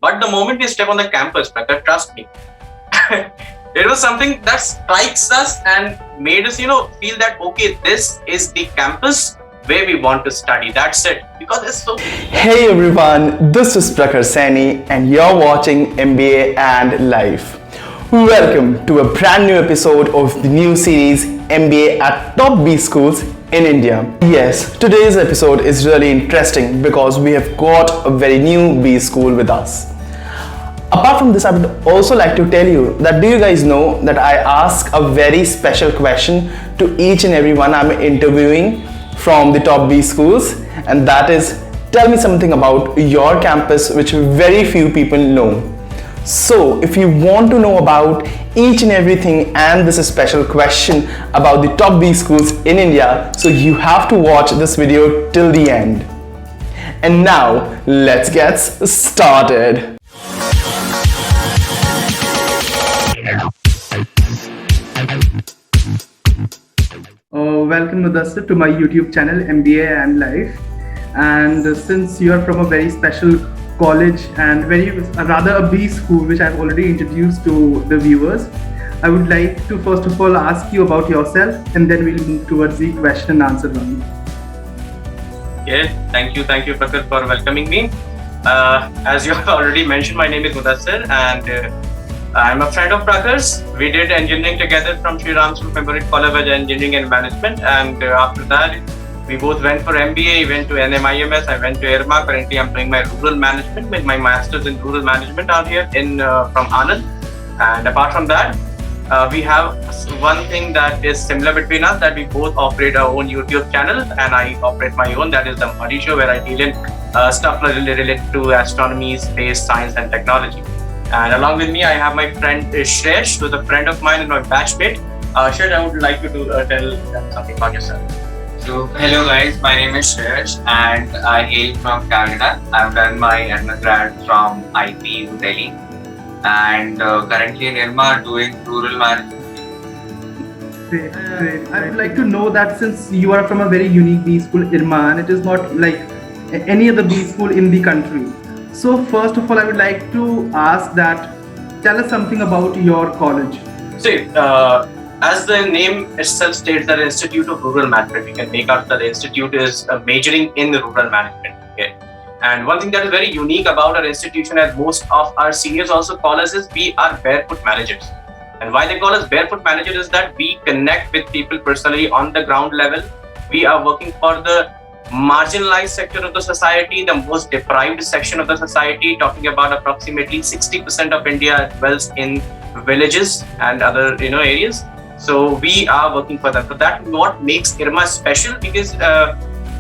But the moment we step on the campus, Prakhar, trust me, it was something that strikes us and made us, feel that, okay, this is the campus where we want to study. That's it. Because it's so... Hey everyone, this is Prakhar Saini and you're watching MBA and Life. Welcome to a brand new episode of the new series MBA at Top B Schools in India. Yes, today's episode is really interesting because we have got a very new B school with us. Apart from this, I would also like to tell you that do you guys know that I ask a very special question to each and everyone I'm interviewing from the top B schools, and that is, tell me something about your campus which very few people know. So if you want to know about each and everything and this special question about the top B schools in India, so you have to watch this video till the end. And now let's get started. Welcome Mudassir to my YouTube channel MBA and Life. And since you are from a very special college and rather a B school which I've already introduced to the viewers, I would like to first of all ask you about yourself and then we'll move towards the question and answer round. Yeah, thank you Prakhar for welcoming me. As you have already mentioned, my name is Mudassir and I'm a friend of Prakhar's. We did engineering together from Sri Ram Memorial College of Engineering and Management, and after that we both went for MBA. He went to NMIMS, I went to IRMA. Currently I'm doing my rural management with my masters in rural management out here from Anand. And apart from that, we have one thing that is similar between us, that we both operate our own YouTube channel and I operate my own, that is the Mahari Show, where I deal in stuff related to astronomy, space, science and technology. And along with me, I have my friend Shreyash, who's a friend of mine and my batchmate. Shreyash, I would like you to tell them something about yourself. So, hello guys, my name is Shreyash and I hail from Canada. I've done my undergrad from IPU Delhi and currently in IRMA doing rural management. Great. I would like to know that since you are from a very unique B school, IRMA, and it is not like any other B school in the country. So first of all, I would like to ask that, tell us something about your college. See, as the name itself states, that Institute of Rural Management, we can make out that the institute is majoring in the rural management. Okay? And one thing that is very unique about our institution, as most of our seniors also call us, is we are barefoot managers. And why they call us barefoot managers is that we connect with people personally on the ground level. We are working for the marginalized sector of the society, the most deprived section of the society, talking about approximately 60% of India dwells in villages and other areas. So we are working for them. So that's what makes IRMA special, because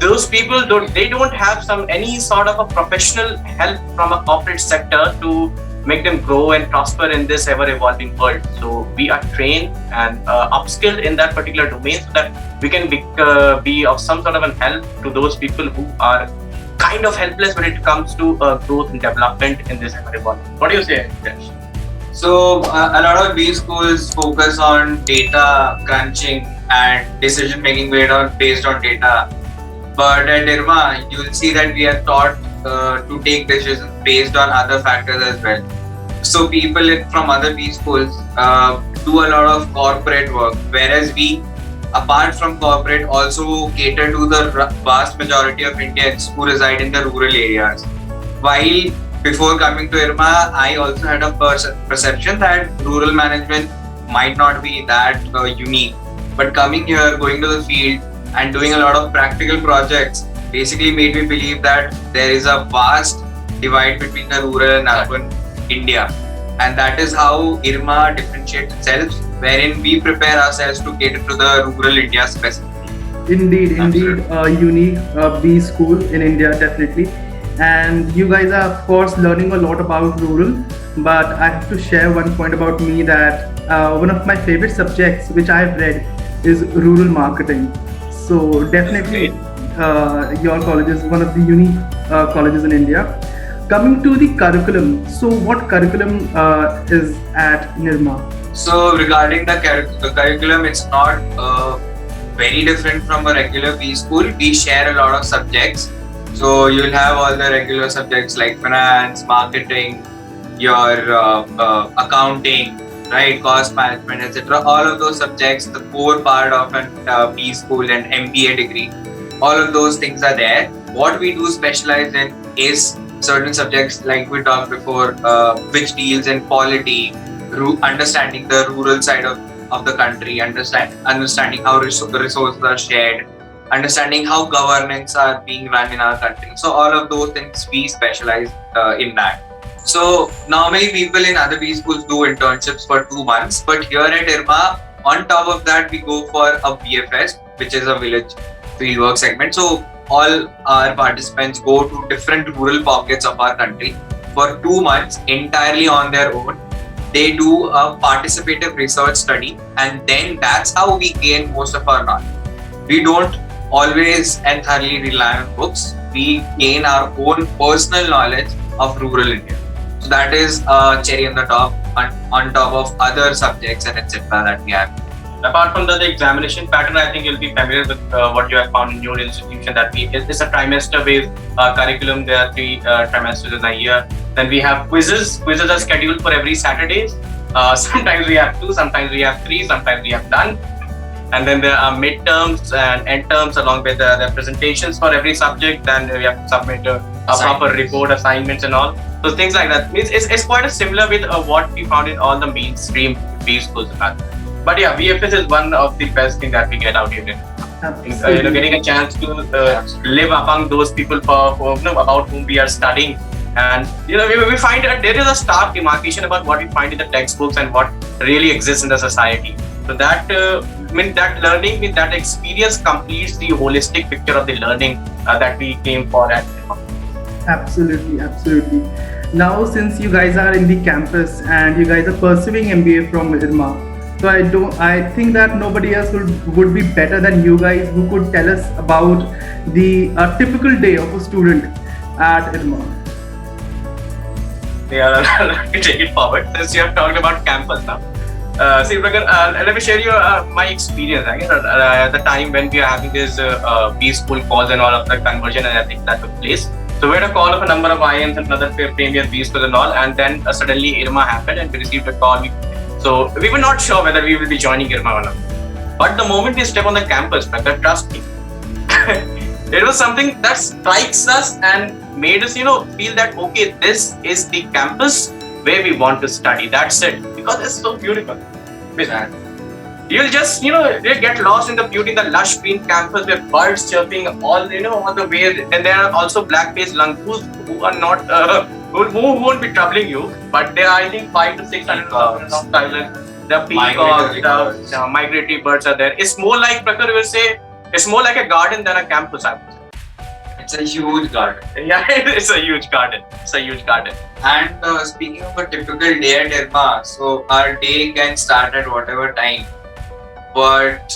those people don't have any sort of a professional help from a corporate sector to make them grow and prosper in this ever-evolving world. So we are trained and upskilled in that particular domain so that we can be of some sort of an help to those people who are kind of helpless when it comes to growth and development in this ever-evolving. What do you say, Yash? So a lot of B schools focus on data crunching and decision making based on data. But at IRMA, you will see that we are taught to take decisions based on other factors as well. So people from other B schools do a lot of corporate work, whereas we, apart from corporate, also cater to the vast majority of Indians who reside in the rural areas. While before coming to IRMA, I also had a perception that rural management might not be that unique. But coming here, going to the field and doing a lot of practical projects basically made me believe that there is a vast divide between the rural and urban India. And that is how IRMA differentiates itself, wherein we prepare ourselves to cater to the rural India specifically. Indeed, a unique B school in India, definitely. And you guys are of course learning a lot about rural, but I have to share one point about me, that one of my favorite subjects which I've read is rural marketing. So definitely your college is one of the unique colleges in India. Coming to the curriculum, so what curriculum is at IRMA? So regarding the curriculum, it's not very different from a regular B school. We share a lot of subjects So you'll have all the regular subjects like finance, marketing, your accounting, right, cost management, etc. All of those subjects, the core part of an B school and MBA degree, all of those things are there. What we do specialize in is certain subjects like we talked before, which deals in polity, understanding the rural side of the country, understanding how resources are shared, understanding how governance are being run in our country. So all of those things we specialize in that. So normally people in other B schools do internships for 2 months, but here at IRMA, on top of that, we go for a VFS, which is a village fieldwork segment. So all our participants go to different rural pockets of our country for 2 months entirely on their own. They do a participative research study, and then that's how we gain most of our knowledge. We don't always and thoroughly rely on books. We gain our own personal knowledge of rural India. So that is a cherry on the top, on top of other subjects and etc. that we have. Apart from the examination pattern, I think you'll be familiar with what you have found in your institution. That it's a trimester-based curriculum. There are 3 trimesters in a year. Then we have quizzes. Quizzes are scheduled for every Saturdays. Sometimes we have 2, sometimes we have 3, sometimes we have none. And then there are midterms and end terms along with the presentations for every subject. Then we have to submit a proper report, assignments and all. So things like that. It's quite similar with what we found in all the mainstream B schools. But yeah, VFS is one of the best things that we get out here. Getting a chance to live among those people about whom we are studying. And we find that there is a stark demarcation about what we find in the textbooks and what really exists in the society. So that that learning, that experience completes the holistic picture of the learning that we came for at. Absolutely, absolutely. Now, since you guys are in the campus and you guys are pursuing MBA from IRMA, so I think that nobody else would be better than you guys who could tell us about the typical day of a student at IRMA. Yeah, take it forward. Since you have talked about campus now. See, Prakhar, let me share you my experience. At the time when we are having this B school calls and all of the conversion and everything that took place. So we had a call of a number of IIMs and other premier B schools and all, and then suddenly IRMA happened and we received a call. So we were not sure whether we will be joining IRMA or not. But the moment we step on the campus, Prakhar, trust me, it was something that strikes us and made us, feel that okay, this is the campus where we want to study. That's it, because it's so beautiful. You'll just, you'll get lost in the beauty, the lush green campus with birds chirping all the way. And there are also black-faced langurs who are not, who won't be troubling you. But there are, I think, 500 to 600 Thailand. The peacocks, the migratory birds are there. It's more like, Prakhar will say, it's more like a garden than a campus, I would say. It's a huge garden. Yeah, it's a huge garden. It's a huge garden. And speaking of a typical day at IRMA, so our day can start at whatever time. But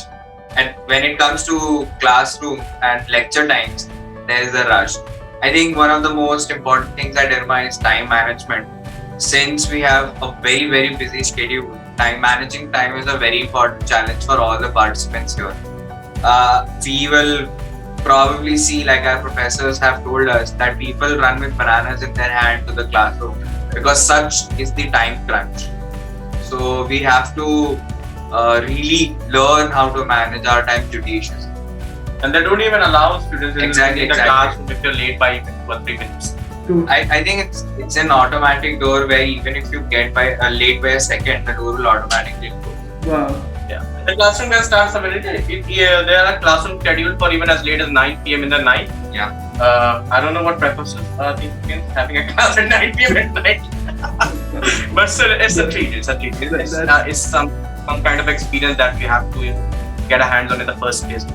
when it comes to classroom and lecture times, there is a rush. I think one of the most important things at IRMA is time management. Since we have a very, very busy schedule, managing time is a very important challenge for all the participants here. We will probably see, like our professors have told us, that people run with bananas in their hand to the classroom because such is the time crunch. So we have to really learn how to manage our time judiciously. And they don't even allow students in the classroom if you're late by 2 or 3 minutes. I think it's an automatic door where even if you get late by a second, the door will automatically close. Wow. Yeah. The classroom can start somewhere. There are classrooms scheduled for even as late as 9 p.m. in the night. Yeah. I don't know what professors are thinking having a class at 9 p.m. at night. But still, it's a treat. It's a treat. It's some kind of experience that we have to get our hands on in the first place.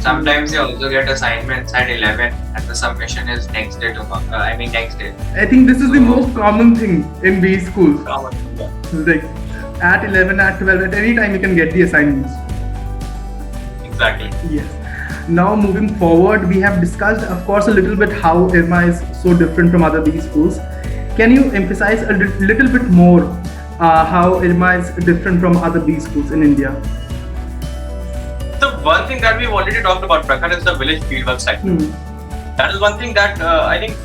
Sometimes you also get assignments at 11 and the submission is next day next day. I think this is the most common thing in B schools. Yeah. Like at 11, at 12, at any time you can get the assignments. Exactly. Yes. Now moving forward, we have discussed, of course, a little bit how IRMA is so different from other B schools. Can you emphasize a little bit more how IRMA is different from other B schools in India? The one thing that we've already talked about, Prakhar, is the village fieldwork cycle. That is one thing that I think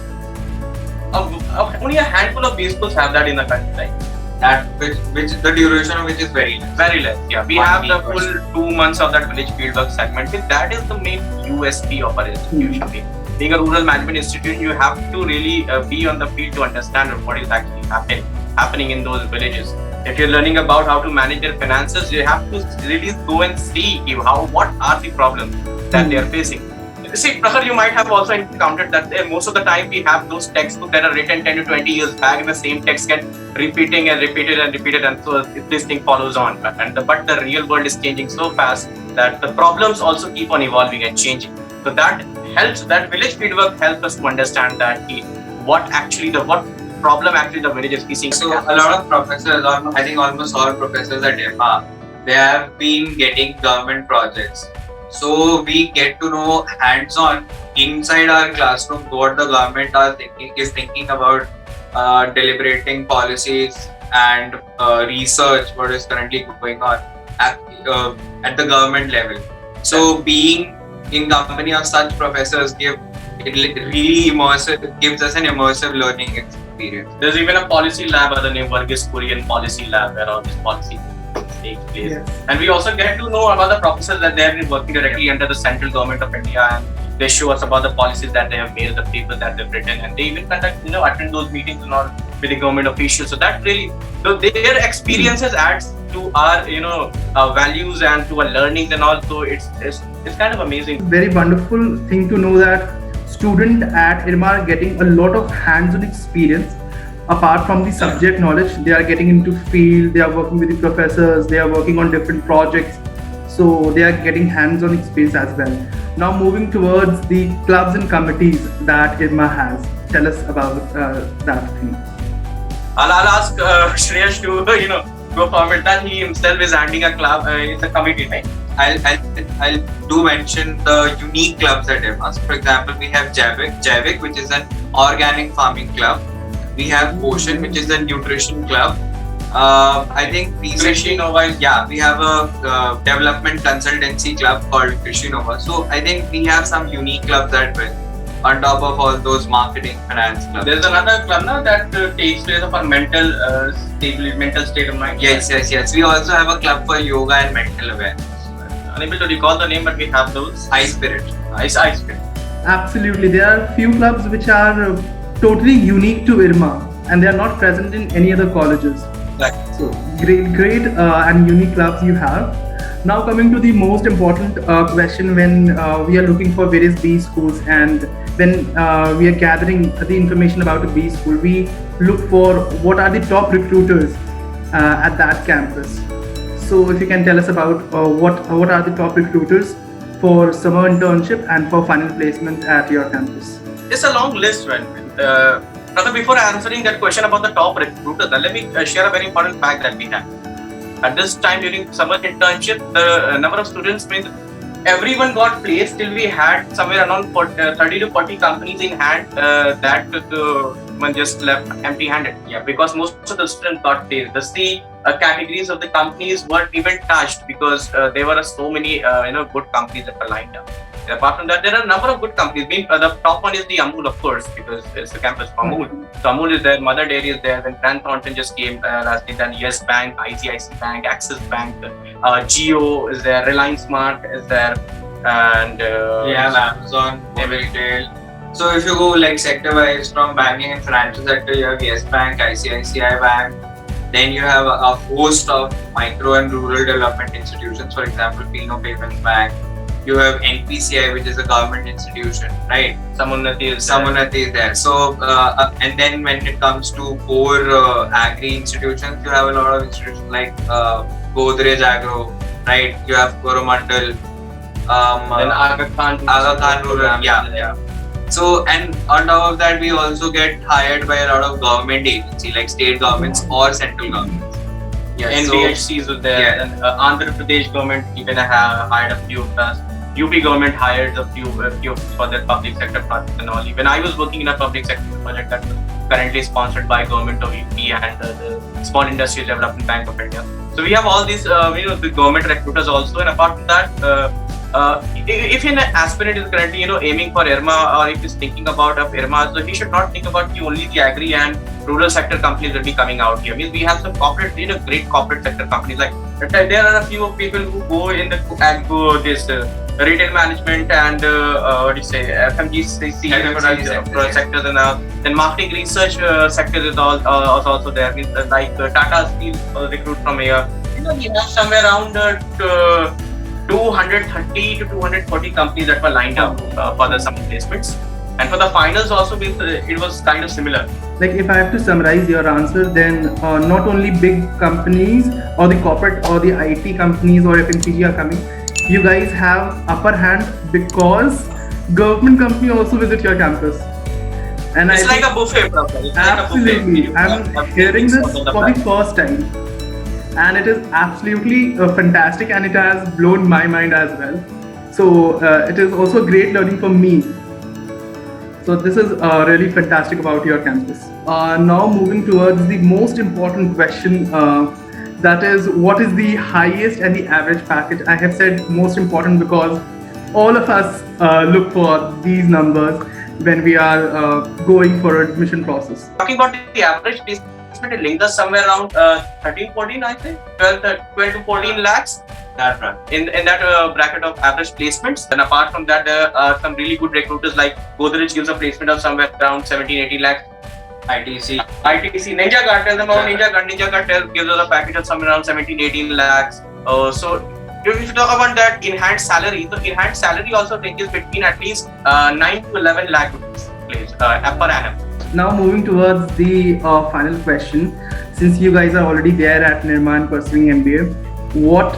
only a handful of B schools have that in the country. Right? That which the duration of which is very less. Very less. Yeah, we 1 have the week or full 2 months of that village fieldwork segment. That is the main USP of our institution. Being a rural management institution, you have to really be on the field to understand what is actually happening in those villages. If you're learning about how to manage their finances, you have to really go and see what are the problems that they are facing. See, Prahar, you might have also encountered that most of the time we have those textbooks that are written 10 to 20 years back, and the same text get repeated, and so this thing follows on. But the real world is changing so fast that the problems also keep on evolving and changing. So that helps. That village fieldwork helps us to understand that what problem actually the village is facing. So a lot of professors, I think almost all professors at EMA, they have been getting government projects. So we get to know hands-on inside our classroom what the government is thinking about deliberating policies and research what is currently going on at the government level. So being in company of such professors gives us an immersive learning experience. There's even a policy lab by the name Varghese Kurian Policy Lab where all this policy takes place. Yes. And we also get to know about the professors that they have been working directly under the central government of India, and they show us about the policies that they have made, the papers that they've written, and they even attend those meetings and all with the government officials. So that really, their experiences adds to our values and to our learnings and all. So it's kind of amazing. Very wonderful thing to know that students at IRMA are getting a lot of hands-on experience. Apart from the subject knowledge, they are getting into field, they are working with the professors, they are working on different projects. So they are getting hands-on experience as well. Now moving towards the clubs and committees that IRMA has. Tell us about that thing. I'll ask Shreyash to go forward that he himself is handling a club. It's a committee, right? I'll do mention the unique clubs at IRMA. So for example, we have Javik, which is an organic farming club. We have Ocean, which is a nutrition club. I think Krishi Nova. Yeah, we have a development consultancy club called Krishi Nova. So I think we have some unique clubs that well, on top of all those marketing finance clubs. There's another club now that takes place of our mental state of mind. Yes. We also have a club for yoga and mental awareness. Unable to recall the name, but we have those. Ice Spirit. Ice Spirit. Absolutely, there are few clubs which are totally unique to IRMA and they are not present in any other colleges. Right. So great and unique clubs you have. Now coming to the most important question when we are looking for various B schools and when we are gathering the information about a B school, we look for what are the top recruiters at that campus. So if you can tell us about what are the top recruiters for summer internship and for final placement at your campus. It's a long list, right? Rather, before answering that question about the top recruiters, let me share a very important fact that we have. At this time during summer internship, the number of students, everyone got placed till we had somewhere around 30 to 40 companies in hand that one just left empty-handed. Yeah, because most of the students got placed. The categories of the companies weren't even touched because there were so many good companies that were lined up. Apart from that, there are a number of good companies. The top one is the Amul, of course, because it's the campus for Amul. So Amul is there, Mother Dairy is there, then Grant Thornton just came last year, then Yes Bank, ICICI Bank, Axis Bank, Jio is there, Reliance Smart is there, and we have Amazon, retail. So if you go like sector-wise from banking and financial sector, you have Yes Bank, ICICI Bank. Then you have a host of micro and rural development institutions, for example, Fino Payments Bank. You have NPCI, which is a government institution, right? Samunnati is there. So, and then when it comes to core agri institutions, you have a lot of institutions like Godrej Agro, right? You have Coromandel. Then Aga Khan Rural, yeah. So, and on top of that, we also get hired by a lot of government agencies like state governments or central governments. Yeah, NBHCs was there. Yeah. And Andhra Pradesh government even hired a few of us. UP government hired a few for their public sector projects and all. Even I was working in a public sector project that was currently sponsored by government of UP and the Small Industries Development Bank of India. So we have all these, the government recruiters also. And apart from that, if an aspirant is currently aiming for IRMA, or if he's thinking about IRMA, so he should not think about only the agri and rural sector companies will be coming out here. Means we have some corporate, great corporate sector companies. Like there are a few people who go in the this retail management and what do you say, FMGC sectors, and then marketing research sector is also there. Means like Tata Steel recruit from here. We have somewhere around 230 to 240 companies that were lined up for the summer placements. And for the finals also, it was kind of similar. Like if I have to summarize your answer, then not only big companies or the corporate or the IT companies or FMCG are coming, you guys have upper hand because government company also visit your campus. And it's like a buffet, brother. It's absolutely. Like a buffet. I'm hearing this for the first time. And it is absolutely fantastic, and it has blown my mind as well. So it is also great learning for me. So this is really fantastic about your campus. Now moving towards the most important question, that is, what is the highest and the average package? I have said most important because all of us look for these numbers when we are going for admission process. Talking about the average placement, it linked us somewhere around 13-14, I think, 12 to 14 lakhs. That right. In that bracket of average placements. And apart from that, there are some really good recruiters like Godrej gives a placement of somewhere around 17-18 lakhs. ITC, Ninja Cartel, Ninja Cartel gives us a package of somewhere around 17-18 lakhs. So if you talk about that enhanced salary, the enhanced salary also ranges between at least 9 to 11 lakh rupees per annum. Now moving towards the final question, since you guys are already there at Nirma and pursuing MBA, what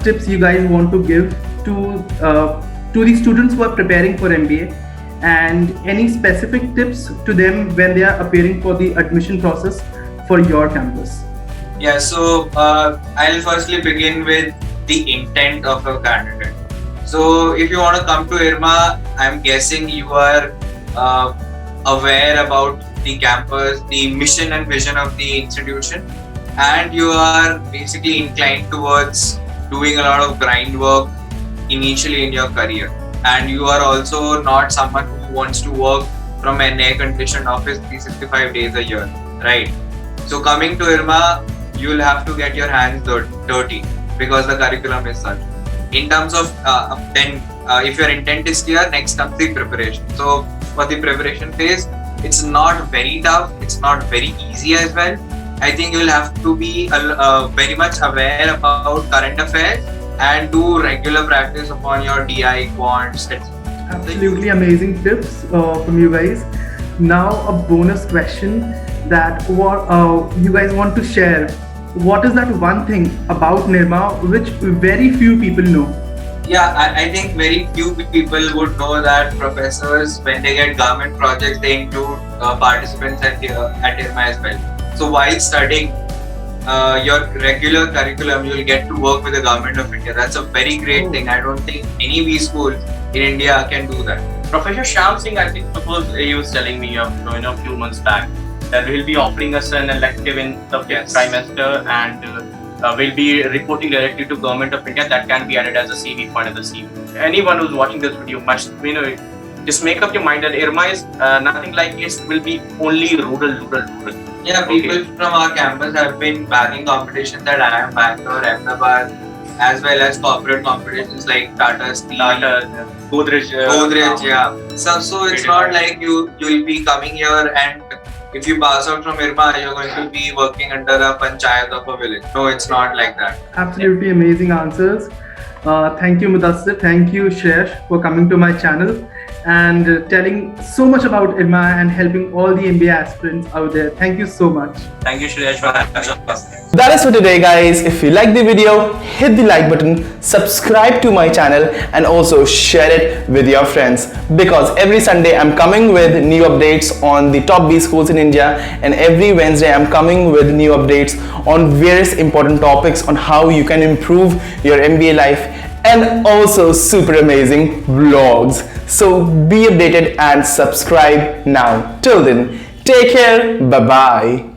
tips you guys want to give to the students who are preparing for MBA, and any specific tips to them when they are appearing for the admission process for your campus? Yeah, so I'll firstly begin with the intent of a candidate. So if you want to come to IRMA, I'm guessing you are aware about the campus, the mission and vision of the institution, and you are basically inclined towards doing a lot of grind work initially in your career. And you are also not someone who wants to work from an air-conditioned office 365 days a year, right? So coming to IRMA, you'll have to get your hands dirty because the curriculum is such. In terms of if your intent is clear, next comes the preparation. So for the preparation phase, it's not very tough, it's not very easy as well. I think you'll have to be very much aware about current affairs and do regular practice upon your DI, quants, etc. Absolutely amazing tips from you guys. Now a bonus question that you guys want to share. What is that one thing about Nirma which very few people know? Yeah, I think very few people would know that professors, when they get government projects, they include participants at IRMA as well. So while studying your regular curriculum, you'll get to work with the government of India. That's a very great thing. I don't think any B school in India can do that. Professor Shyam Singh, I think, suppose he was telling me a few months back that we'll be offering us an elective in the fifth trimester, and we'll be reporting directly to Government of India. That can be added as a CV, part of the CV. Anyone who's watching this video must, just make up your mind that IRMA is nothing like it will be only rural. Yeah, people from our campus have been bagging competitions at IIM Bangalore, Ahmedabad, as well as corporate competitions like Tata Steel, Godrej. Yeah. So it's not like you'll be coming here and if you pass out from IRMA, you're going to be working under a panchayat of a village. No, it's not like that. Absolutely amazing answers. Thank you, Mudassir. Thank you, Shesh, for coming to my channel and telling so much about IRMA and helping all the MBA aspirants out there. Thank you so much. Thank you, Shreyash, for having us. That is for today, guys. If you like the video, hit the like button, subscribe to my channel, and also share it with your friends, because every Sunday I'm coming with new updates on the top B schools in India, and every Wednesday I'm coming with new updates on various important topics on how you can improve your MBA life, and also super amazing vlogs. So be updated and subscribe now. Till then, take care. Bye bye.